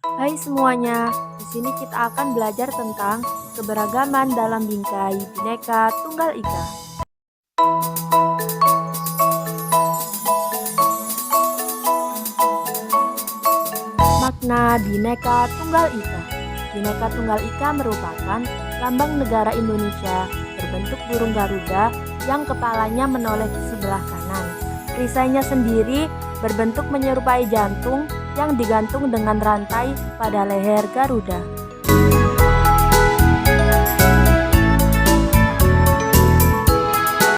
Hai semuanya, di sini kita akan belajar tentang keberagaman dalam bingkai Bhinneka Tunggal Ika. Makna Bhinneka Tunggal Ika. Bhinneka Tunggal Ika merupakan lambang negara Indonesia berbentuk burung Garuda yang kepalanya menoleh ke sebelah kanan. Perisainya sendiri berbentuk menyerupai jantung yang digantung dengan rantai pada leher Garuda.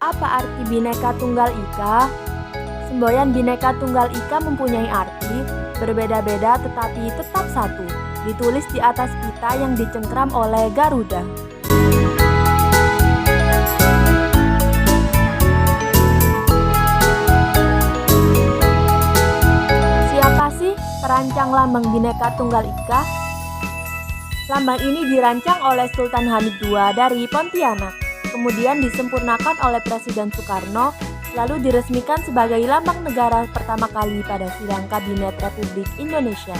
Apa arti Bhinneka Tunggal Ika? Semboyan Bhinneka Tunggal Ika mempunyai arti berbeda-beda tetapi tetap satu, ditulis di atas pita yang dicengkram oleh Garuda. Siapa sih perancang lambang Bhinneka Tunggal Ika? Lambang ini dirancang oleh Sultan Hamid II dari Pontianak, kemudian disempurnakan oleh Presiden Soekarno, lalu diresmikan sebagai lambang negara pertama kali pada sidang Kabinet Republik Indonesia.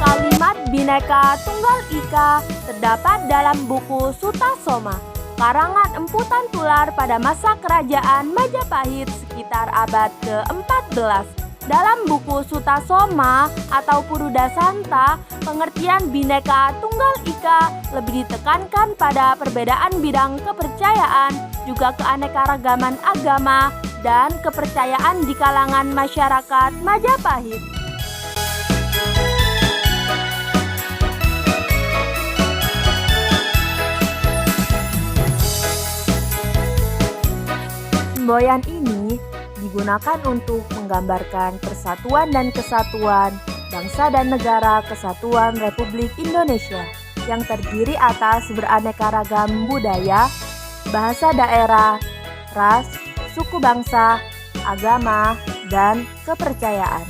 Kalimat Bhinneka Tunggal Ika terdapat dalam buku Sutasoma, karangan Emputan Tular pada masa kerajaan Majapahit sekitar abad ke-14. Dalam buku Sutasoma atau Purudasanta, pengertian Bhinneka Tunggal Ika lebih ditekankan pada perbedaan bidang kepercayaan, juga keanekaragaman agama, dan kepercayaan di kalangan masyarakat Majapahit. Semboyan ini digunakan untuk menggambarkan persatuan dan kesatuan bangsa dan negara kesatuan Republik Indonesia yang terdiri atas beraneka ragam budaya, bahasa daerah, ras, suku bangsa, agama, dan kepercayaan.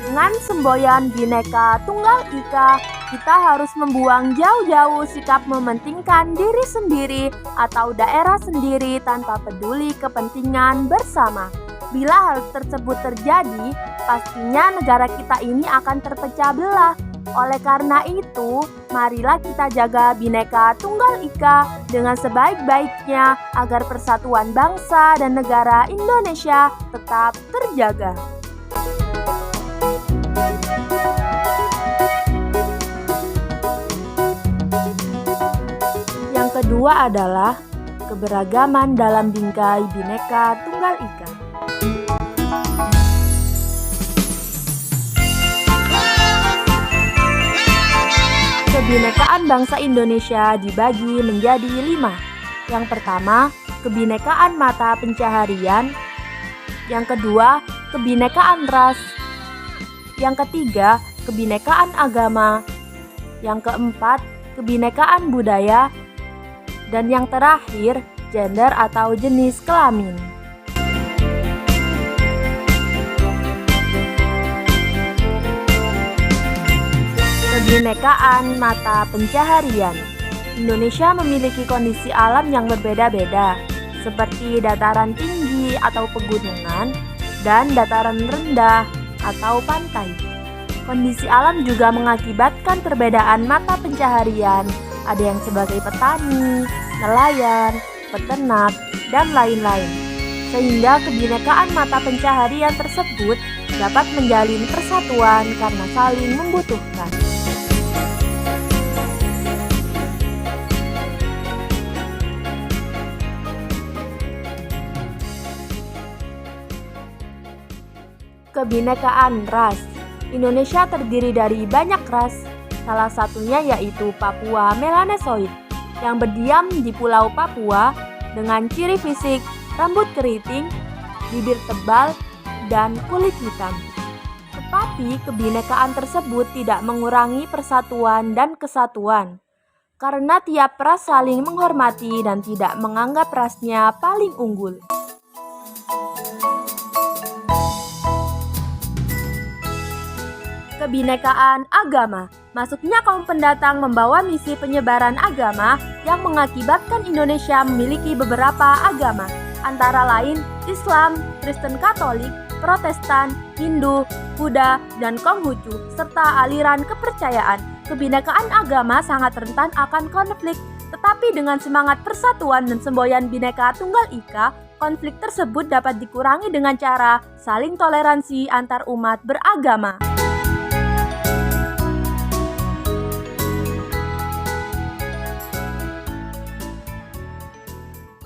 Dengan semboyan Bhinneka Tunggal Ika, kita harus membuang jauh-jauh sikap mementingkan diri sendiri atau daerah sendiri tanpa peduli kepentingan bersama. Bila hal tersebut terjadi, pastinya negara kita ini akan terpecah belah. Oleh karena itu, marilah kita jaga Bhinneka Tunggal Ika dengan sebaik-baiknya agar persatuan bangsa dan negara Indonesia tetap terjaga. Yang kedua adalah keberagaman dalam bingkai Bhinneka Tunggal Ika. Kebinekaan bangsa Indonesia dibagi menjadi 5. Yang pertama, kebinekaan mata pencaharian. Yang kedua, kebinekaan ras. Yang ketiga, kebinekaan agama. Yang keempat, kebinekaan budaya. Dan yang terakhir, gender atau jenis kelamin. Kebinekaan mata pencaharian. Indonesia memiliki kondisi alam yang berbeda-beda, seperti dataran tinggi atau pegunungan dan dataran rendah atau pantai. Kondisi alam juga mengakibatkan perbedaan mata pencaharian. Ada yang sebagai petani, nelayan, peternak, dan lain-lain. Sehingga kebinekaan mata pencaharian tersebut dapat menjalin persatuan karena saling membutuhkan. Kebinekaan ras. Indonesia terdiri dari banyak ras, salah satunya yaitu Papua Melanesoid yang berdiam di Pulau Papua dengan ciri fisik rambut keriting, bibir tebal, dan kulit hitam. Tetapi kebinekaan tersebut tidak mengurangi persatuan dan kesatuan, karena tiap ras saling menghormati dan tidak menganggap rasnya paling unggul. Kebinekaan agama. Masuknya kaum pendatang membawa misi penyebaran agama yang mengakibatkan Indonesia memiliki beberapa agama, antara lain Islam, Kristen Katolik, Protestan, Hindu, Buddha, dan Konghucu, serta aliran kepercayaan. Kebinekaan agama sangat rentan akan konflik, tetapi dengan semangat persatuan dan semboyan Bhinneka Tunggal Ika, konflik tersebut dapat dikurangi dengan cara saling toleransi antar umat beragama.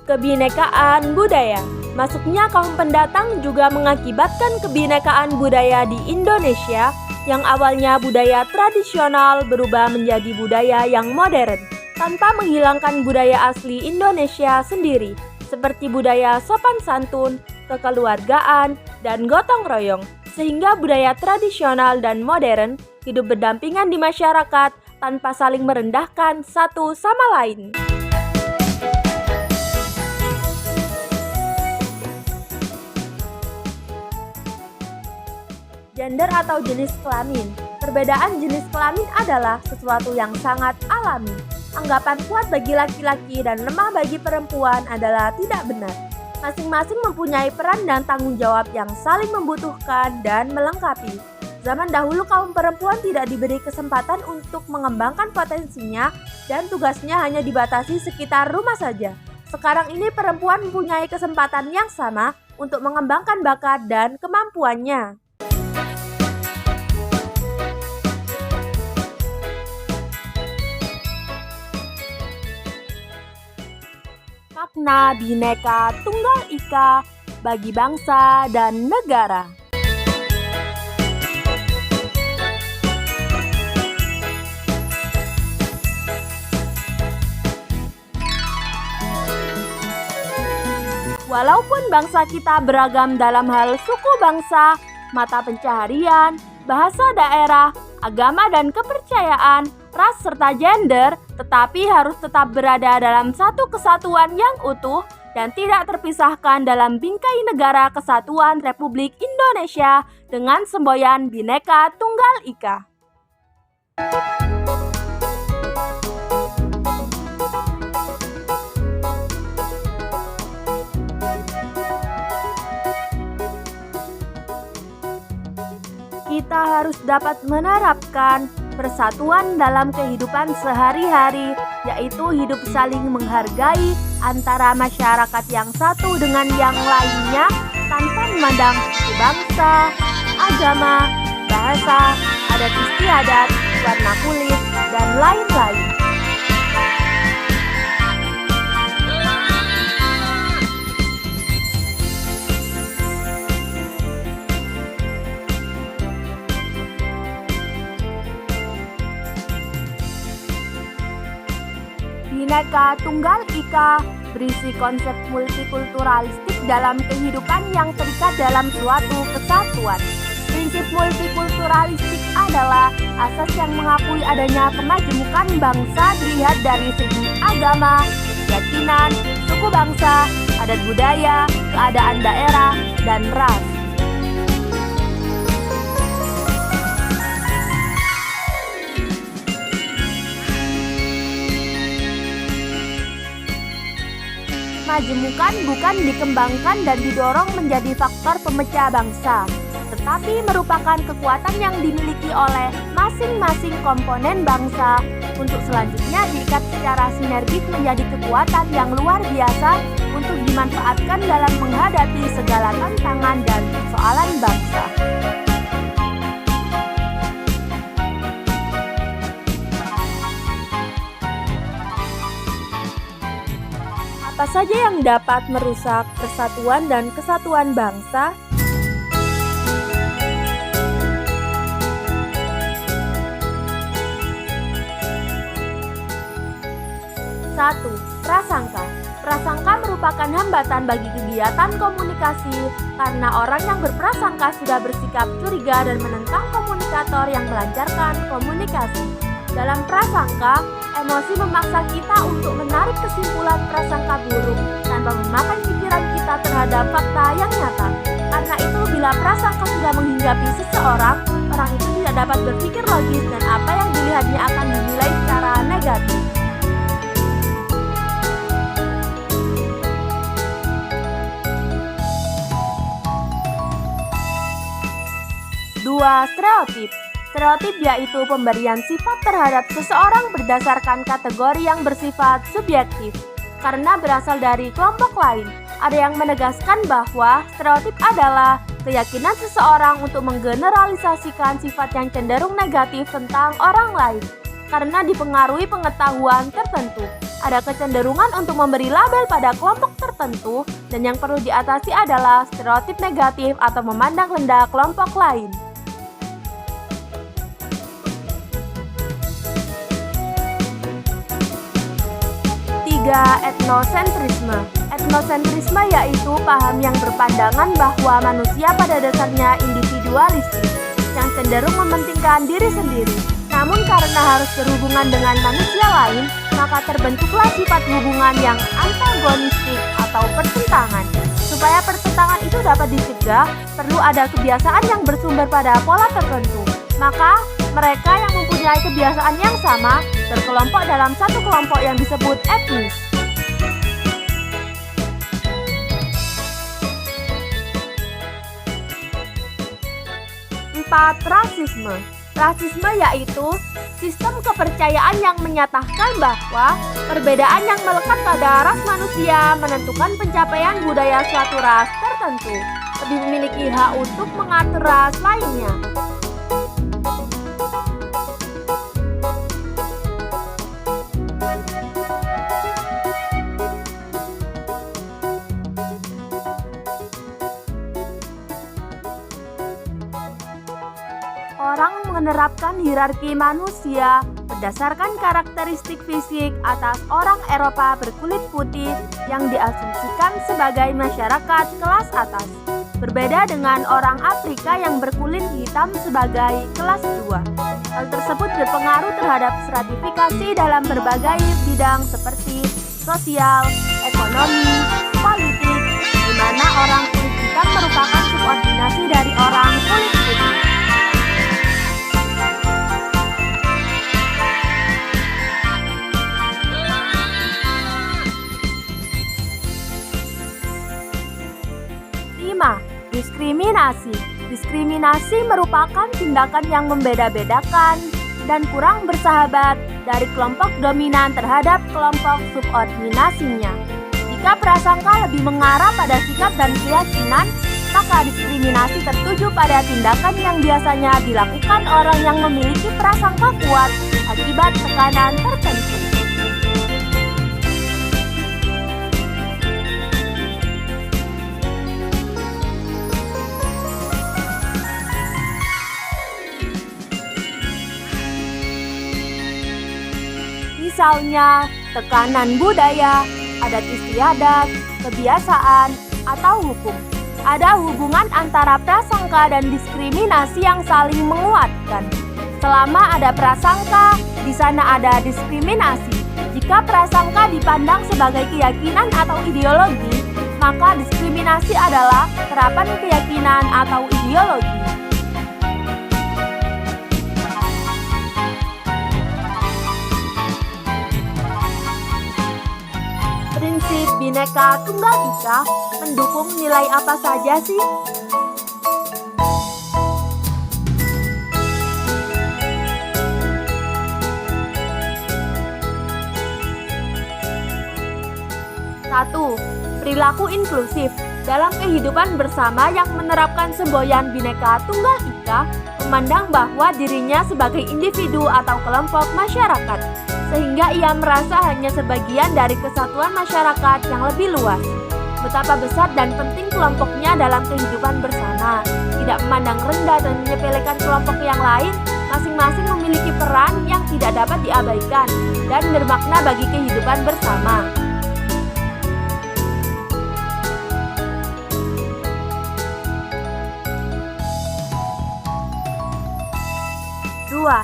Kebinekaan budaya. Masuknya kaum pendatang juga mengakibatkan kebinekaan budaya di Indonesia yang awalnya budaya tradisional berubah menjadi budaya yang modern tanpa menghilangkan budaya asli Indonesia sendiri seperti budaya sopan santun, kekeluargaan, dan gotong royong, sehingga budaya tradisional dan modern hidup berdampingan di masyarakat tanpa saling merendahkan satu sama lain. Gender atau jenis kelamin. Perbedaan jenis kelamin adalah sesuatu yang sangat alami. Anggapan kuat bagi laki-laki dan lemah bagi perempuan adalah tidak benar. Masing-masing mempunyai peran dan tanggung jawab yang saling membutuhkan dan melengkapi. Zaman dahulu kaum perempuan tidak diberi kesempatan untuk mengembangkan potensinya dan tugasnya hanya dibatasi sekitar rumah saja. Sekarang ini perempuan mempunyai kesempatan yang sama untuk mengembangkan bakat dan kemampuannya. Makna Bhinneka Tunggal Ika bagi bangsa dan negara. Walaupun bangsa kita beragam dalam hal suku bangsa, mata pencaharian, bahasa daerah, agama dan kepercayaan, ras serta gender, tetapi harus tetap berada dalam satu kesatuan yang utuh dan tidak terpisahkan dalam bingkai negara kesatuan Republik Indonesia dengan semboyan Bhinneka Tunggal Ika. Kita harus dapat menerapkan persatuan dalam kehidupan sehari-hari, yaitu hidup saling menghargai antara masyarakat yang satu dengan yang lainnya tanpa memandang suku bangsa, agama, bahasa, adat istiadat, warna kulit, dan lain-lain. Bhinneka Tunggal Ika berisi konsep multikulturalistik dalam kehidupan yang terikat dalam suatu kesatuan. Prinsip multikulturalistik adalah asas yang mengakui adanya kemajemukan bangsa dilihat dari segi agama, keyakinan, suku bangsa, adat budaya, keadaan daerah, dan ras. Kemajemukan bukan dikembangkan dan didorong menjadi faktor pemecah bangsa, tetapi merupakan kekuatan yang dimiliki oleh masing-masing komponen bangsa untuk selanjutnya diikat secara sinergis menjadi kekuatan yang luar biasa untuk dimanfaatkan dalam menghadapi segala tantangan dan persoalan bangsa. Apa saja yang dapat merusak persatuan dan kesatuan bangsa? 1. Prasangka. Prasangka merupakan hambatan bagi kegiatan komunikasi karena orang yang berprasangka sudah bersikap curiga dan menentang komunikator yang melancarkan komunikasi. Dalam prasangka, emosi memaksa kita untuk menarik kesimpulan prasangka buruk tanpa memakan pikiran kita terhadap fakta yang nyata. Karena itu bila prasangka sudah menghinggapi seseorang, orang itu tidak dapat berpikir logis dan apa yang dilihatnya akan dinilai secara negatif. 2. Stereotip. Stereotip yaitu pemberian sifat terhadap seseorang berdasarkan kategori yang bersifat subjektif karena berasal dari kelompok lain. Ada yang menegaskan bahwa stereotip adalah keyakinan seseorang untuk menggeneralisasikan sifat yang cenderung negatif tentang orang lain karena dipengaruhi pengetahuan tertentu. Ada kecenderungan untuk memberi label pada kelompok tertentu dan yang perlu diatasi adalah stereotip negatif atau memandang rendah kelompok lain. 3. Etnosentrisme. Etnosentrisme yaitu paham yang berpandangan bahwa manusia pada dasarnya individualistis yang cenderung mementingkan diri sendiri. Namun karena harus berhubungan dengan manusia lain, maka terbentuklah sifat hubungan yang antagonistik atau pertentangan. Supaya pertentangan itu dapat dicegah, perlu ada kebiasaan yang bersumber pada pola tertentu. Maka mereka yang mempunyai kebiasaan yang sama berkelompok dalam satu kelompok yang disebut etnis. Rasisme. Rasisme yaitu sistem kepercayaan yang menyatakan bahwa perbedaan yang melekat pada ras manusia menentukan pencapaian budaya suatu ras tertentu, lebih memiliki hak untuk mengatur ras lainnya. Orang menerapkan hierarki manusia berdasarkan karakteristik fisik atas orang Eropa berkulit putih yang diasumsikan sebagai masyarakat kelas atas, berbeda dengan orang Afrika yang berkulit hitam sebagai kelas 2. Hal tersebut berpengaruh terhadap stratifikasi dalam berbagai bidang seperti sosial, ekonomi, politik, di mana orang kulit hitam merupakan subordinasi dari orang kulit putih. Diskriminasi. Diskriminasi merupakan tindakan yang membeda-bedakan dan kurang bersahabat dari kelompok dominan terhadap kelompok subordinasinya. Jika prasangka lebih mengarah pada sikap dan keyakinan, maka diskriminasi tertuju pada tindakan yang biasanya dilakukan orang yang memiliki prasangka kuat akibat tekanan tertentu. Misalnya, tekanan budaya, adat istiadat, kebiasaan, atau hukum. Ada hubungan antara prasangka dan diskriminasi yang saling menguatkan. Selama ada prasangka, di sana ada diskriminasi. Jika prasangka dipandang sebagai keyakinan atau ideologi, maka diskriminasi adalah terapan keyakinan atau ideologi. Prinsip Bhinneka Tunggal Ika mendukung nilai apa saja sih? Satu, perilaku inklusif. Dalam kehidupan bersama yang menerapkan semboyan Bhinneka Tunggal Ika, memandang bahwa dirinya sebagai individu atau kelompok masyarakat, sehingga ia merasa hanya sebagian dari kesatuan masyarakat yang lebih luas. Betapa besar dan penting kelompoknya dalam kehidupan bersama, tidak memandang rendah dan menyepelekan kelompok yang lain, masing-masing memiliki peran yang tidak dapat diabaikan dan bermakna bagi kehidupan bersama. Dua,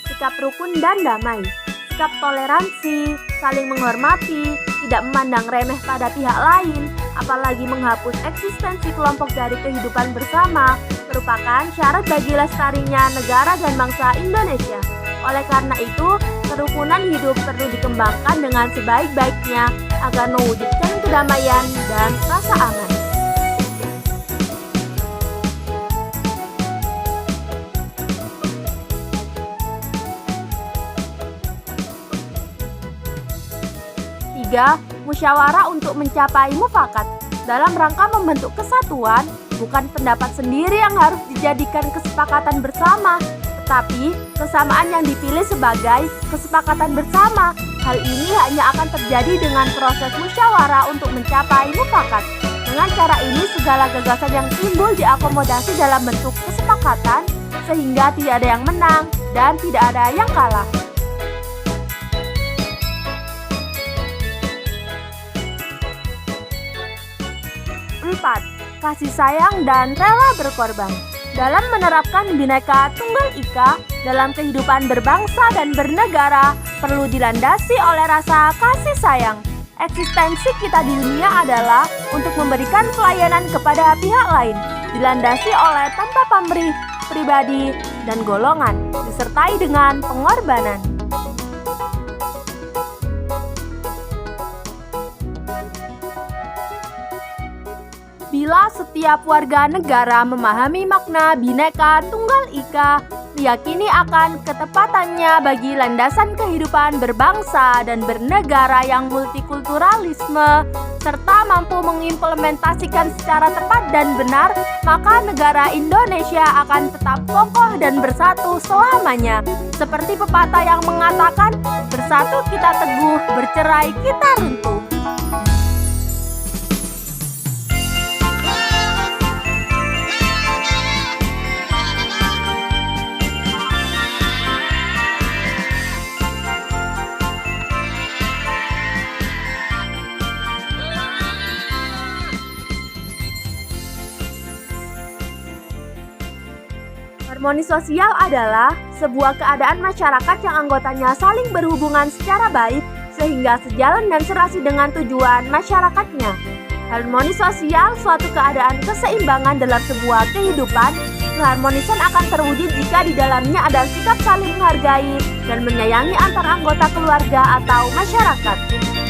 sikap rukun dan damai. Sikap toleransi, saling menghormati, tidak memandang remeh pada pihak lain, apalagi menghapus eksistensi kelompok dari kehidupan bersama, merupakan syarat bagi lestarinya negara dan bangsa Indonesia. Oleh karena itu, kerukunan hidup perlu dikembangkan dengan sebaik-baiknya agar mewujudkan kedamaian dan rasa aman. Musyawarah untuk mencapai mufakat. Dalam rangka membentuk kesatuan, bukan pendapat sendiri yang harus dijadikan kesepakatan bersama, tetapi kesamaan yang dipilih sebagai kesepakatan bersama. Hal ini hanya akan terjadi dengan proses musyawarah untuk mencapai mufakat. Dengan cara ini, segala gagasan yang timbul diakomodasi dalam bentuk kesepakatan, sehingga tidak ada yang menang dan tidak ada yang kalah. 4. Kasih sayang dan rela berkorban. Dalam menerapkan Bhinneka Tunggal Ika dalam kehidupan berbangsa dan bernegara perlu dilandasi oleh rasa kasih sayang. Eksistensi kita di dunia adalah untuk memberikan pelayanan kepada pihak lain, dilandasi oleh tanpa pamrih, pribadi, dan golongan, disertai dengan pengorbanan. Bila setiap warga negara memahami makna Bhinneka Tunggal Ika, diyakini akan ketepatannya bagi landasan kehidupan berbangsa dan bernegara yang multikulturalisme, serta mampu mengimplementasikan secara tepat dan benar, maka negara Indonesia akan tetap kokoh dan bersatu selamanya. Seperti pepatah yang mengatakan, bersatu kita teguh, bercerai kita runtuh. Harmoni sosial adalah sebuah keadaan masyarakat yang anggotanya saling berhubungan secara baik sehingga sejalan dan serasi dengan tujuan masyarakatnya. Harmoni sosial suatu keadaan keseimbangan dalam sebuah kehidupan. Keharmonisan akan terwujud jika di dalamnya ada sikap saling menghargai dan menyayangi antar anggota keluarga atau masyarakat.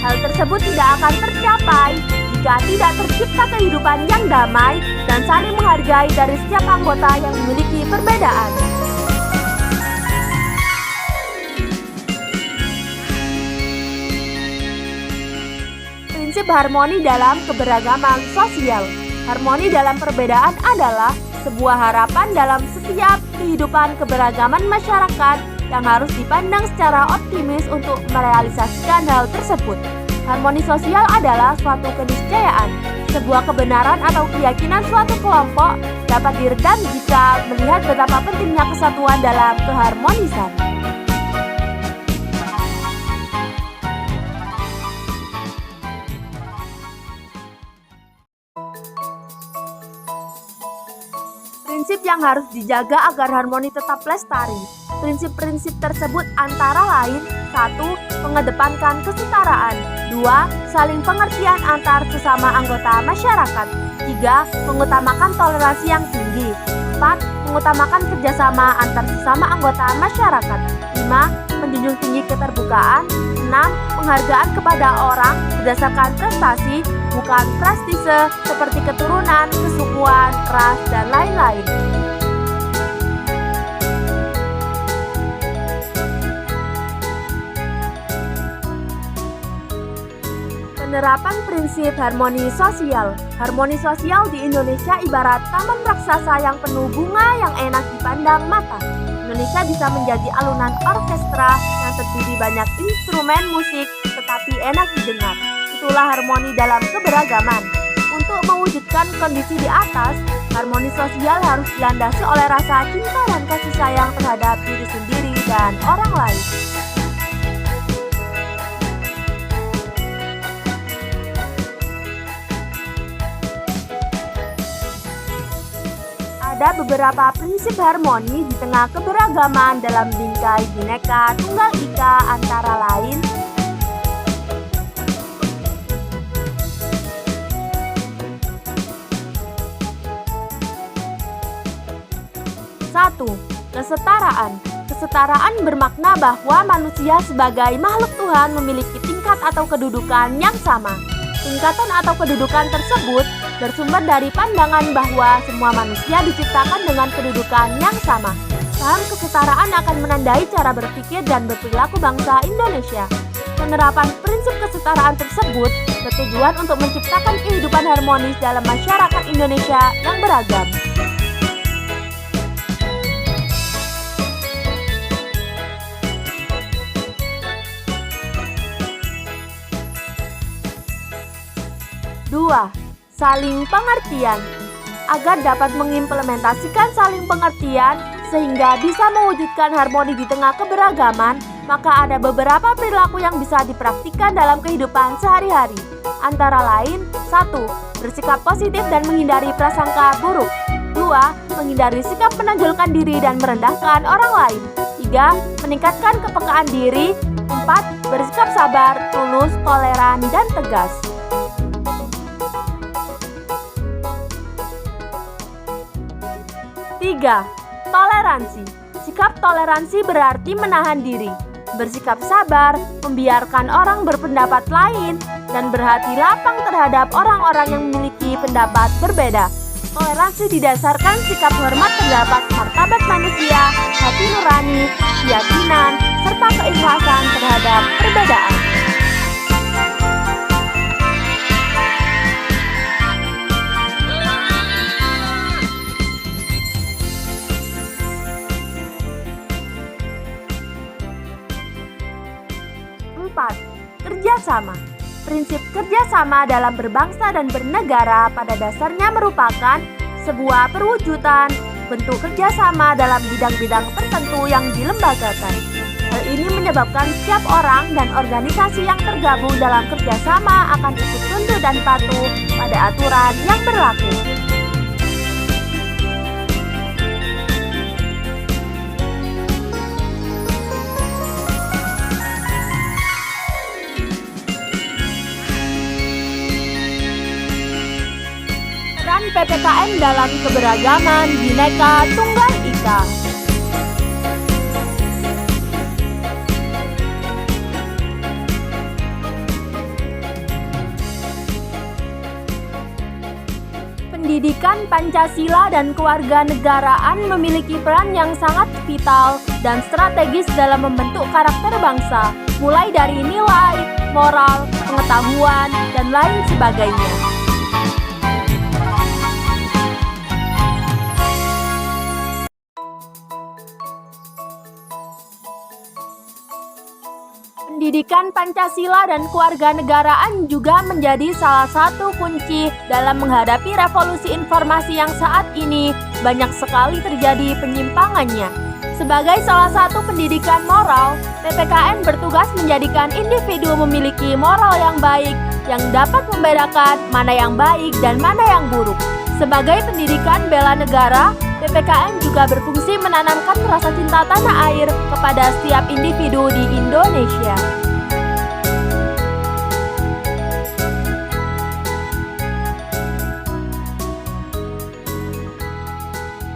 Hal tersebut tidak akan tercapai jika tidak tercipta kehidupan yang damai dan saling menghargai dari setiap anggota yang memiliki perbedaan. Prinsip harmoni dalam keberagaman sosial. Harmoni dalam perbedaan adalah sebuah harapan dalam setiap kehidupan keberagaman masyarakat yang harus dipandang secara optimis untuk merealisasikan hal tersebut. Harmoni sosial adalah suatu keniscayaan, sebuah kebenaran atau keyakinan suatu kelompok dapat diredam jika melihat betapa pentingnya kesatuan dalam keharmonisan. Prinsip yang harus dijaga agar harmoni tetap lestari. Prinsip-prinsip tersebut antara lain: 1. Mengedepankan kesetaraan. 2. Saling pengertian antar sesama anggota masyarakat. 3. Mengutamakan toleransi yang tinggi. 4. Mengutamakan kerjasama antar sesama anggota masyarakat. 5. Menjunjung tinggi keterbukaan. 6. Penghargaan kepada orang berdasarkan prestasi, bukan prestise seperti keturunan, kesukuan, ras, dan lain-lain. Penerapan prinsip harmoni sosial. Harmoni sosial di Indonesia ibarat taman raksasa yang penuh bunga yang enak dipandang mata. Indonesia bisa menjadi alunan orkestra yang terdiri banyak instrumen musik tetapi enak didengar. Itulah harmoni dalam keberagaman. Untuk mewujudkan kondisi di atas, harmoni sosial harus dilandasi oleh rasa cinta dan kasih sayang terhadap diri sendiri dan orang lain. Ada beberapa prinsip harmoni di tengah keberagaman dalam bingkai Bhinneka Tunggal Ika antara lain kesetaraan. Kesetaraan bermakna bahwa manusia sebagai makhluk Tuhan memiliki tingkat atau kedudukan yang sama. Tingkatan atau kedudukan tersebut bersumber dari pandangan bahwa semua manusia diciptakan dengan kedudukan yang sama. Paham kesetaraan akan menandai cara berpikir dan berperilaku bangsa Indonesia. Penerapan prinsip kesetaraan tersebut bertujuan untuk menciptakan kehidupan harmonis dalam masyarakat Indonesia yang beragam. Dua, saling pengertian. Agar dapat mengimplementasikan saling pengertian sehingga bisa mewujudkan harmoni di tengah keberagaman, maka ada beberapa perilaku yang bisa dipraktikkan dalam kehidupan sehari-hari. Antara lain, 1. Bersikap positif dan menghindari prasangka buruk. 2. Menghindari sikap menonjolkan diri dan merendahkan orang lain. 3. Meningkatkan kepekaan diri. 4. Bersikap sabar, tulus, toleran, dan tegas. 3. Toleransi. Sikap toleransi berarti menahan diri, bersikap sabar, membiarkan orang berpendapat lain, dan berhati lapang terhadap orang-orang yang memiliki pendapat berbeda. Toleransi didasarkan sikap hormat terhadap martabat manusia, hati nurani, keyakinan, serta keikhlasan terhadap perbedaan. Kerjasama. Prinsip kerjasama dalam berbangsa dan bernegara pada dasarnya merupakan sebuah perwujudan bentuk kerjasama dalam bidang-bidang tertentu yang dilembagakan. Hal ini menyebabkan setiap orang dan organisasi yang tergabung dalam kerjasama akan ikut tunduk dan patuh pada aturan yang berlaku. PPKN dalam keberagaman Bhinneka Tunggal Ika. Pendidikan Pancasila dan kewarganegaraan memiliki peran yang sangat vital dan strategis dalam membentuk karakter bangsa, mulai dari nilai, moral, pengetahuan, dan lain sebagainya. Pendidikan Pancasila dan kewarganegaraan juga menjadi salah satu kunci dalam menghadapi revolusi informasi yang saat ini banyak sekali terjadi penyimpangannya. Sebagai salah satu pendidikan moral, PPKN bertugas menjadikan individu memiliki moral yang baik yang dapat membedakan mana yang baik dan mana yang buruk. Sebagai pendidikan bela negara, PPKN juga berfungsi menanamkan rasa cinta tanah air kepada setiap individu di Indonesia.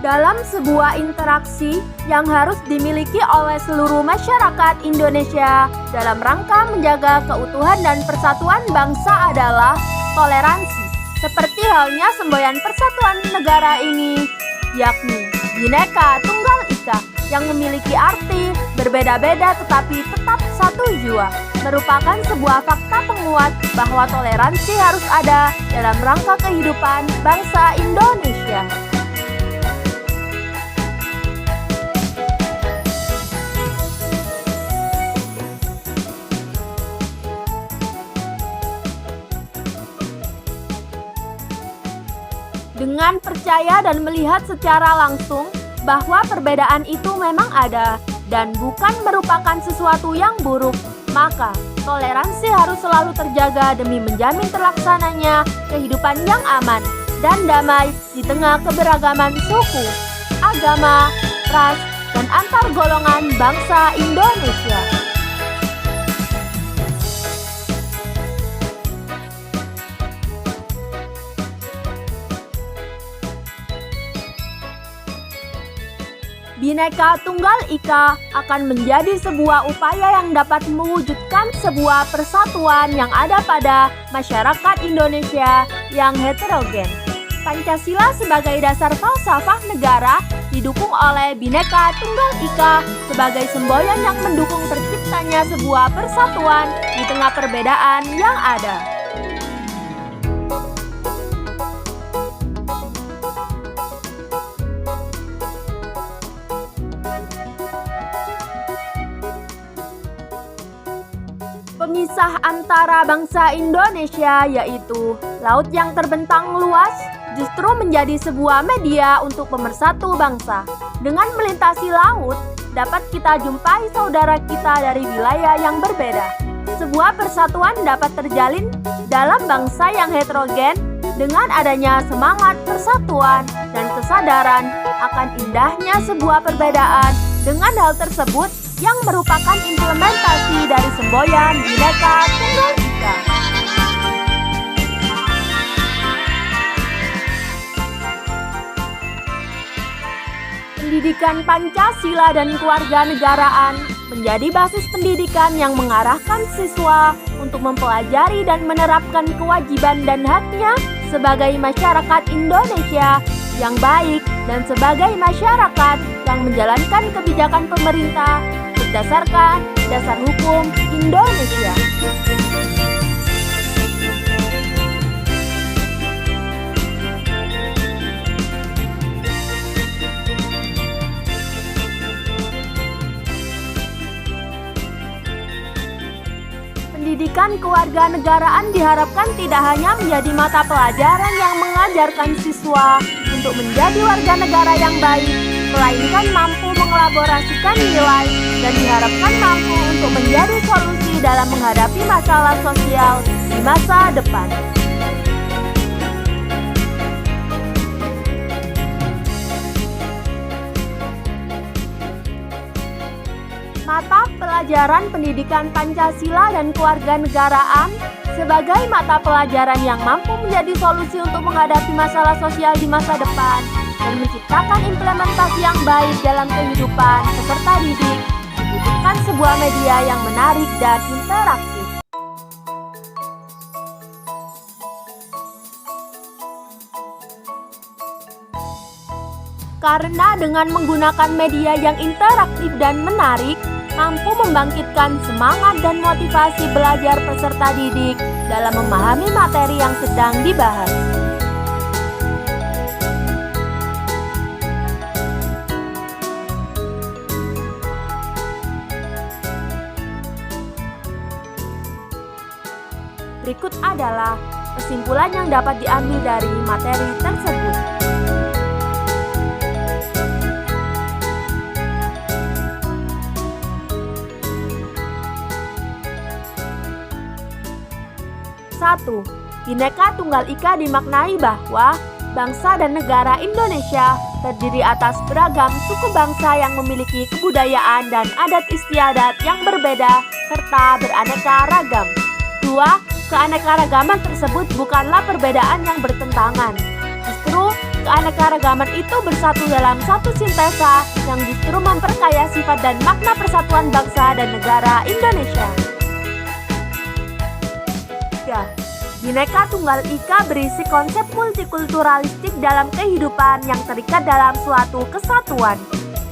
Dalam sebuah interaksi yang harus dimiliki oleh seluruh masyarakat Indonesia dalam rangka menjaga keutuhan dan persatuan bangsa adalah toleransi. Seperti halnya semboyan persatuan negara ini, yakni Bhinneka Tunggal Ika, yang memiliki arti berbeda-beda tetapi tetap satu jua, merupakan sebuah fakta penguat bahwa toleransi harus ada dalam rangka kehidupan bangsa Indonesia. Dengan percaya dan melihat secara langsung bahwa perbedaan itu memang ada dan bukan merupakan sesuatu yang buruk, maka toleransi harus selalu terjaga demi menjamin terlaksananya kehidupan yang aman dan damai di tengah keberagaman suku, agama, ras, dan antar golongan bangsa Indonesia. Bhinneka Tunggal Ika akan menjadi sebuah upaya yang dapat mewujudkan sebuah persatuan yang ada pada masyarakat Indonesia yang heterogen. Pancasila sebagai dasar falsafah negara didukung oleh Bhinneka Tunggal Ika sebagai semboyan yang mendukung terciptanya sebuah persatuan di tengah perbedaan yang ada. Pemisah antara bangsa Indonesia yaitu laut yang terbentang luas justru menjadi sebuah media untuk pemersatu bangsa. Dengan melintasi laut, dapat kita jumpai saudara kita dari wilayah yang berbeda. Sebuah persatuan dapat terjalin dalam bangsa yang heterogen dengan adanya semangat persatuan dan kesadaran akan indahnya sebuah perbedaan. Dengan hal tersebut yang merupakan implementasi dari semboyan Bhinneka Tunggal Ika. Pendidikan Pancasila dan kewarganegaraan menjadi basis pendidikan yang mengarahkan siswa untuk mempelajari dan menerapkan kewajiban dan haknya sebagai masyarakat Indonesia yang baik dan sebagai masyarakat yang menjalankan kebijakan pemerintah berdasarkan dasar hukum Indonesia. Pendidikan kewarganegaraan diharapkan tidak hanya menjadi mata pelajaran yang mengajarkan siswa untuk menjadi warga negara yang baik, melainkan mampu mengelaborasikan nilai dan diharapkan mampu untuk menjadi solusi dalam menghadapi masalah sosial di masa depan. Mata pelajaran pendidikan Pancasila dan kewarganegaraan sebagai mata pelajaran yang mampu menjadi solusi untuk menghadapi masalah sosial di masa depan dan menciptakan implementasi yang baik dalam kehidupan peserta didik, membutuhkan sebuah media yang menarik dan interaktif. Karena dengan menggunakan media yang interaktif dan menarik, mampu membangkitkan semangat dan motivasi belajar peserta didik dalam memahami materi yang sedang dibahas. Berikut adalah kesimpulan yang dapat diambil dari materi tersebut. Satu, Bhinneka Tunggal Ika dimaknai bahwa bangsa dan negara Indonesia terdiri atas beragam suku bangsa yang memiliki kebudayaan dan adat istiadat yang berbeda serta beraneka ragam. Dua, keanekaragaman tersebut bukanlah perbedaan yang bertentangan. Justru, keanekaragaman itu bersatu dalam satu sintesa yang justru memperkaya sifat dan makna persatuan bangsa dan negara Indonesia. 3. Bhinneka Tunggal Ika berisi konsep multikulturalistik dalam kehidupan yang terikat dalam suatu kesatuan.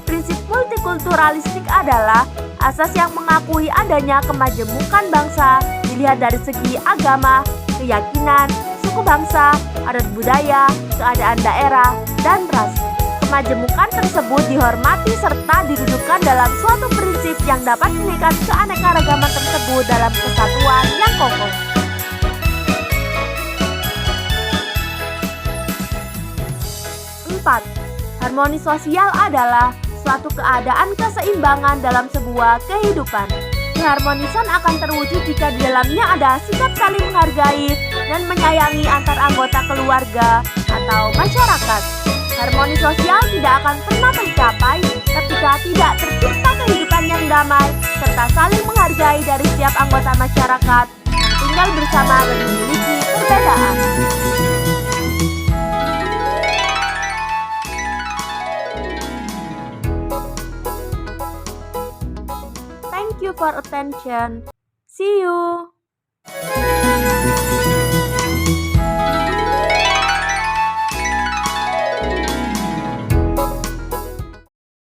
Prinsip multikulturalistik adalah asas yang mengakui adanya kemajemukan bangsa dilihat dari segi agama, keyakinan, suku bangsa, adat budaya, keadaan daerah, dan ras. Kemajemukan tersebut dihormati serta didudukkan dalam suatu prinsip yang dapat mengikat keanekaragaman tersebut dalam kesatuan yang kokoh. 4. Harmoni sosial adalah suatu keadaan keseimbangan dalam sebuah kehidupan. Keharmonisan akan terwujud jika di dalamnya ada sikap saling menghargai dan menyayangi antar anggota keluarga atau masyarakat. Harmoni sosial tidak akan pernah tercapai ketika tidak tercipta kehidupan yang damai serta saling menghargai dari setiap anggota masyarakat yang tinggal bersama dan memiliki perbedaan. for attention. See you.